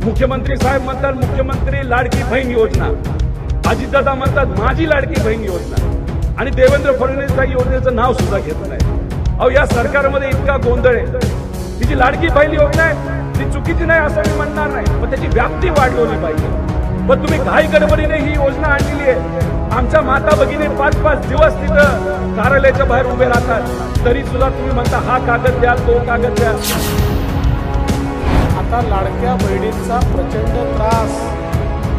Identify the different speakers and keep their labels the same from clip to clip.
Speaker 1: मुख्यमंत्री साहेब म्हणतात मुख्यमंत्री लाडकी बहीण योजना, अजितदादा म्हणतात माझी लाडकी बहीण योजना, आणि देवेंद्र फडणवीस या योजनेचं नाव सुद्धा घेत नाही. अहो, या सरकारमध्ये इतका गोंधळ आहे. ती जी लाडकी बहीण योजना आहे ती चुकीची नाही असं मी म्हणणार नाही, पण त्याची व्याप्ती वाढवली पाहिजे. पण तुम्ही घाई गडबडीने ही योजना आणलेली आहे. आमच्या माता भगिनी 5-5 दिवस तिथं कार्यालयाच्या बाहेर उभे राहतात, तरी सुद्धा तुम्ही म्हणता हा कागद द्या, तो कागद द्या.
Speaker 2: आता लाडक्या बहिणींचा प्रचंड त्रास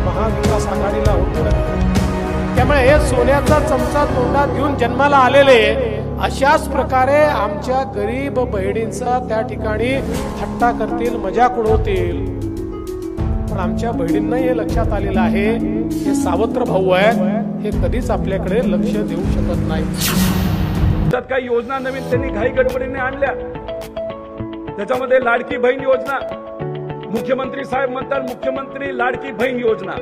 Speaker 2: महाविकास आघाडीला होतो. त्यामुळे हे सोन्याचा चमचा तोंडात घेऊन जन्माला आलेले अशाच प्रकारे आमच्या गरीब बहिणींचा त्या ठिकाणी थट्टा करतील, मजाक उडवतील. पण आमच्या बहिणींना हे लक्षात आलेलं आहे हे सावत्र भाऊ आहे, हे कधीच आपल्याकडे लक्ष देऊ शकत नाही.
Speaker 1: त्यात काही योजना नवीन त्यांनी घाई गडबडीने आणल्या. त्याच्यामध्ये लाडकी बहीण योजना, मुख्यमंत्री साहेब म्हणतात मुख्यमंत्री लाडकी बहीण योजना,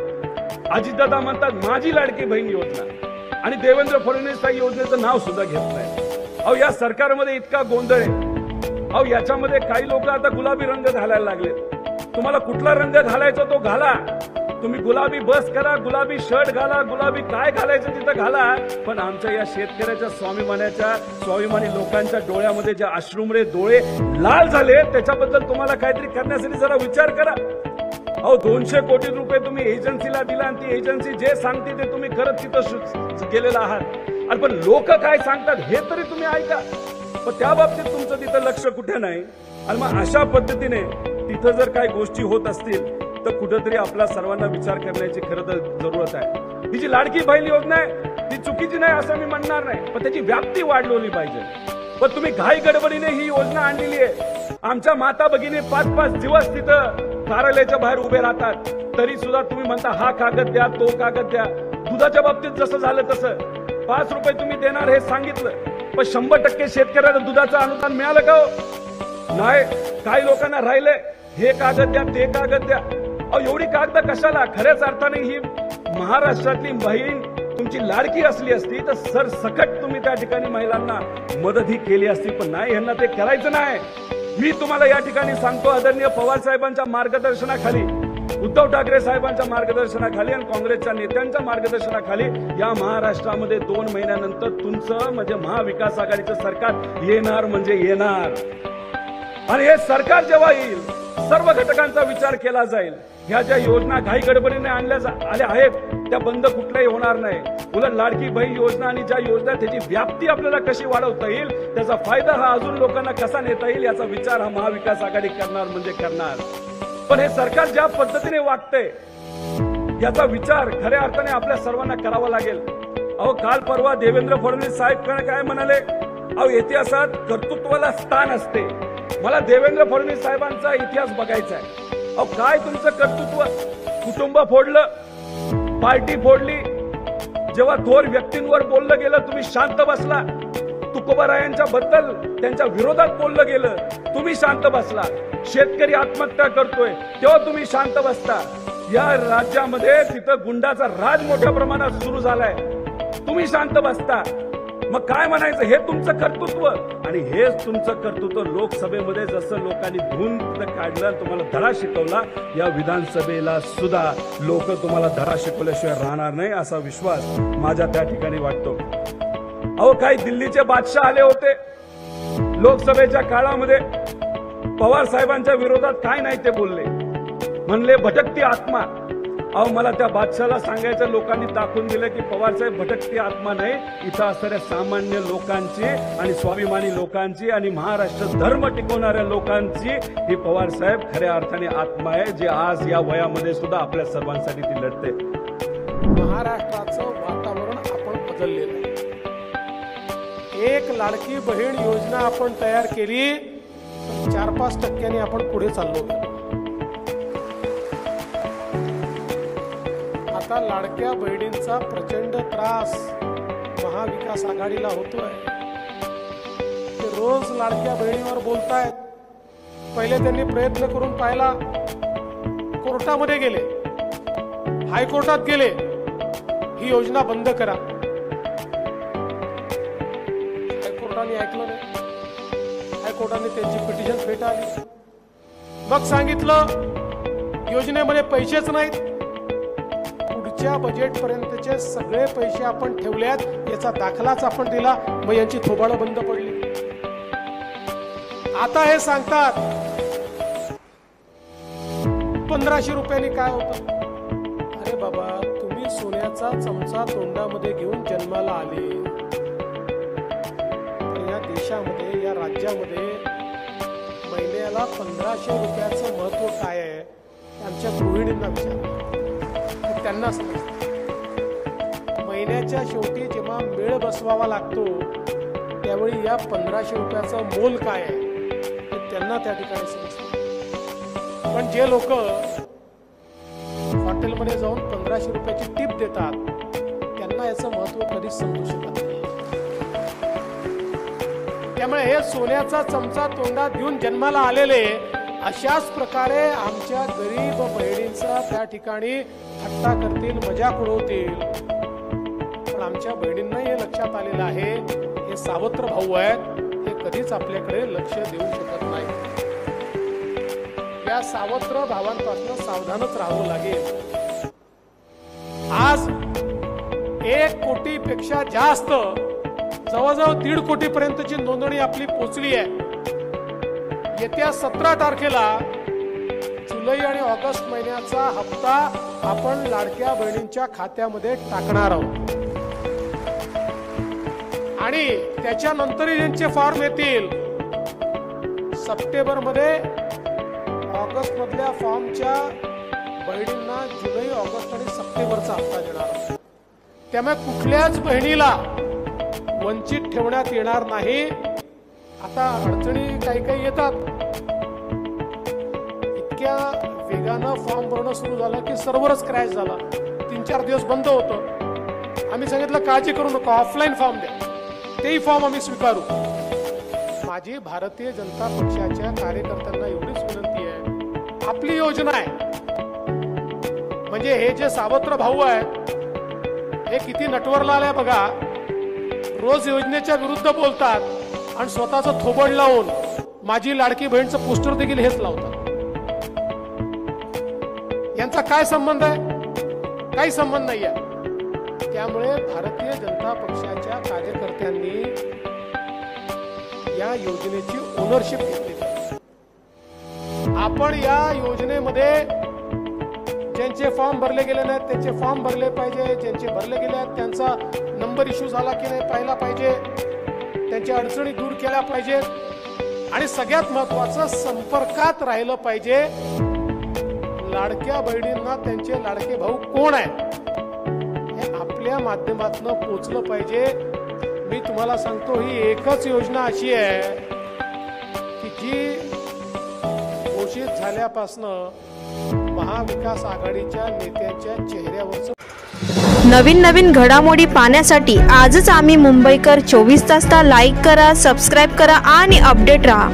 Speaker 1: अजितदादा म्हणतात माझी लाडकी बहीण योजना, आणि देवेंद्र फडणवीस या योजनेचं नाव सुद्धा घेत नाही. अहो, या सरकारमध्ये इतका गोंधळ आहे. अहो, याच्यामध्ये काही लोक आता गुलाबी रंग घालायला लागले. तुम्हाला कुठला रंग घालायचा तो घाला. तुम्ही गुलाबी बस करा, गुलाबी शर्ट घाला, गुलाबी काय घालायचं तिथं घाला. पण आमच्या या शेतकऱ्याच्या स्वाभिमानी लोकांच्या डोळ्यामध्ये जे अश्रुमरे डोळे लाल झाले त्याच्याबद्दल तुम्हाला काहीतरी करण्यासाठी जरा विचार करा. अहो, 200 कोटी रुपये तुम्ही एजन्सीला दिला आणि ती एजन्सी जे सांगते ते तुम्ही करत तिथं गेलेला आहात. आणि पण लोक काय सांगतात हे तरी तुम्ही ऐका. पण त्या बाबतीत तुमचं तिथं लक्ष कुठे नाही. आणि मग अशा पद्धतीने तिथं जर काही गोष्टी होत असतील तर कुठेतरी आपला सर्वांना विचार करण्याची खरं तर जरूरत आहे. ही जी लाडकी बहीण योजना आहे ती चुकीची नाही असं मी म्हणणार नाही, पण त्याची व्याप्ती वाढवली पाहिजे. पण तुम्ही घाई गडबडीने ही योजना आणलेली आहे. आमच्या माता भगिनी 5-5 दिवस तिथं कार्यालयाच्या बाहेर उभे राहतात, तरी सुद्धा तुम्ही म्हणता हा कागद द्या, तो कागद द्या. दुधाच्या बाबतीत जसं झालं तसं 5 रुपये तुम्ही देणार हे सांगितलं, पण 100% शेतकऱ्याला दुधाचं अनुदान मिळालं का? नाही. काही लोकांना राहिले हे कागद द्या, ते कागद द्या. अहो, एवढी कागद कशाला? खऱ्याच अर्थाने ही महाराष्ट्रातली बहीण तुमची लाडकी असली असती तर सरसकट तुम्ही त्या ठिकाणी महिलांना मदत ही केली असती, पण नाही, यांना ते करायचं नाही. मी तुम्हाला या ठिकाणी सांगतो, आदरणीय पवार साहेबांच्या मार्गदर्शनाखाली, उद्धव ठाकरे साहेबांच्या मार्गदर्शनाखाली आणि काँग्रेसच्या नेत्यांच्या मार्गदर्शनाखाली या महाराष्ट्रामध्ये 2 महिन्यानंतर तुमचं म्हणजे महाविकास आघाडीचं सरकार येणार म्हणजे येणार. आणि हे सरकार जेव्हा येईल सर्व घटकांचा विचार केला जाईल. ह्या ज्या योजना घाई गडबडीने आल्या आहेत त्या बंद कुठल्याही होणार नाही. उलट लाडकी बहीण योजना आणि ज्या योजना त्याची व्याप्ती आपल्याला कशी वाढवता येईल, त्याचा फायदा हा अजून लोकांना कसा नेता येईल याचा विचार हा महाविकास आघाडी करणार म्हणजे करणार. पण हे सरकार ज्या पद्धतीने वागतंय याचा विचार खऱ्या अर्थाने आपल्या सर्वांना करावा लागेल. अहो, काल परवा देवेंद्र फडणवीस साहेब काय म्हणाले? अहो, इतिहासात कर्तृत्वाला स्थान असते. मला देवेंद्र फडणवीस साहेबांचा इतिहास बघायचा आहे. अहो, काय तुमचं कर्तृत्व? कुटुंब फोडलं, पार्टी फोडली. जेव्हा थोर व्यक्तींवर बोललं गेलं तुम्ही शांत बसला. तुकोबारायांच्या बद्दल त्यांच्या विरोधात बोललं गेलं तुम्ही शांत बसला. शेतकरी आत्महत्या करतोय तेव्हा तुम्ही शांत बसता. या राज्यामध्ये तिथं गुंडाचा राज मोठ्या प्रमाणात सुरू झालाय, तुम्ही शांत बसता. मग काय म्हणायचं? हे तुमचं कर्तृत्व. आणि हेच तुमचं कर्तृत्व लोकसभेमध्ये जसं लोकांनी धुवून काढलं, तुम्हाला धडा शिकवला, या विधानसभेला सुद्धा लोक तुम्हाला धडा शिकवल्याशिवाय राहणार नाही असा विश्वास माझ्या त्या ठिकाणी वाटतो. अहो, काही दिल्लीचे बादशाह आले होते लोकसभेच्या काळामध्ये. पवार साहेबांच्या विरोधात काय नाही ते बोलले, म्हणले भटकती आत्मा. अहो, मला त्या बादशाला सांगायचं, लोकांनी दाखवून दिलं की पवार साहेब भटकती आत्मा नाही, इथं असणाऱ्या सामान्य लोकांची आणि स्वाभिमानी लोकांची आणि महाराष्ट्र धर्म टिकवणाऱ्या लोकांची ही पवार साहेब खऱ्या अर्थाने आत्मा आहे, जे आज या वयामध्ये सुद्धा आपल्या सर्वांसाठी ती लढते.
Speaker 2: महाराष्ट्राचं वातावरण आपण बदललेलं आहे. एक लाडकी बहीण योजना आपण तयार केली, 4-5% आपण पुढे चाललो. आता लाडक्या बहिणींचा प्रचंड त्रास महाविकास आघाडीला होतोय. ते रोज लाडक्या बहिणीवर बोलतायत. पहिले त्यांनी प्रयत्न करून पाहिला, कोर्टामध्ये गेले, हायकोर्टात गेले, ही योजना बंद करा. हायकोर्टाने ऐकलं नाही. हायकोर्टाने त्यांची पिटिशन फेटाळली. मग सांगितलं योजनेमध्ये पैसेच नाहीत. पुढच्या बजेट पर्यंतचे सगळे पैसे आपण ठेवल्यात, याचा दाखलाच आपण दिला, मग यांची थोबाडं बंद पडली. आता हे सांगतात 1500 रुपयांनी काय होतं. अरे बाबा, तुम्ही सोन्याचा चमचा तोंडामध्ये घेऊन जन्माला आले, पण या देशामध्ये, या राज्यामध्ये महिन्याला 1500 रुपयाचं महत्व काय आहे आमच्या गृहिणींना विचार, त्यांना समजतं. महिन्याच्या शेवटी जेव्हा मेळ बसवावा लागतो त्यावेळी या 1500 रुपयाचं मोल काय आहे हे त्यांना त्या ठिकाणी समजतं. पण जे लोक हॉटेलमध्ये जाऊन 1500 रुपयाची टिप देतात त्यांना याचं महत्व कधीच समजू शकत नाही. त्यामुळे हे सोन्याचा चमचा तोंडात घेऊन जन्माला आलेले अशाच प्रकारे आमच्या गरीब बहिणींचा त्या ठिकाणी थट्टा करतील, मजाक उडवतील. पण आमच्या बहिणींनाही हे लक्षात आलेलं आहे हे सावत्र भाऊ आहेत, हे कधीच आपल्याकडे लक्ष देऊ शकत नाही. या सावत्र भावांपासून सावधानच राहावं लागेल. आज 1 कोटीपेक्षा जास्त, जवळजवळ 1.5 कोटीपर्यंतची नोंदणी आपली पोहोचली आहे. येत्या 17 तारखेला जुलै आणि ऑगस्ट महिन्याचा हप्ता आपण लाडक्या बहिणींच्या खात्यामध्ये टाकणार आहोत आणि त्याच्यानंतरही ज्यांचे फॉर्म येतील सप्टेंबरमध्ये, ऑगस्ट मधल्या फॉर्मच्या बहिणींना जुलै, ऑगस्ट आणि सप्टेंबरचा हप्ता देणार आहोत. त्यामुळे कुठल्याच बहिणीला वंचित ठेवण्यात येणार नाही. आता अडचणी काही येतात. इतक्या वेगानं फॉर्म भरणं सुरू झालं की सर्व्हरच क्रॅश झाला, 3-4 दिवस बंद होतं. आम्ही सांगितलं काळजी करू नका, ऑफलाईन फॉर्म द्या, तेही फॉर्म आम्ही स्वीकारू. माझी भारतीय जनता पक्षाच्या कार्यकर्त्यांना एवढीच विनंती आहे, आपली योजना आहे, म्हणजे हे जे सावत्र भाऊ आहेत हे किती नटवरला आलाय बघा. रोज योजनेच्या विरुद्ध बोलतात आणि स्वतःचं थोबड लावून माझी लाडकी बहीणचं पोस्टर देखील हेच लावतात. यांचा काय संबंध आहे? काही संबंध नाही आहे. त्यामुळे भारतीय जनता पक्षाच्या कार्यकर्त्यांनी या योजनेची ओनरशिप घेतली. आपण या योजनेमध्ये ज्यांचे फॉर्म भरले गेले नाहीत त्यांचे फॉर्म भरले पाहिजे, ज्यांचे भरले गेले आहेत त्यांचा नंबर इश्यू झाला की नाही पाहिला पाहिजे, त्यांच्या अडचणी दूर केल्या पाहिजेत आणि सगळ्यात महत्वाचं संपर्कात राहिलं पाहिजे. लाडक्या बहिणींना त्यांचे लाडके भाऊ कोण आहे हे आपल्या माध्यमातून पोचलं पाहिजे. मी तुम्हाला सांगतो, ही एकच योजना अशी आहे की जी घोषित झाल्यापासून महाविकास आघाडीच्या नेत्यांच्या चेहऱ्यावरच.
Speaker 3: नवीन घडामोडी पाहण्यासाठी आजच आम्ही मुंबईकर 24 तासला लाईक करा, सबस्क्राईब करा आणि अपडेट रहा.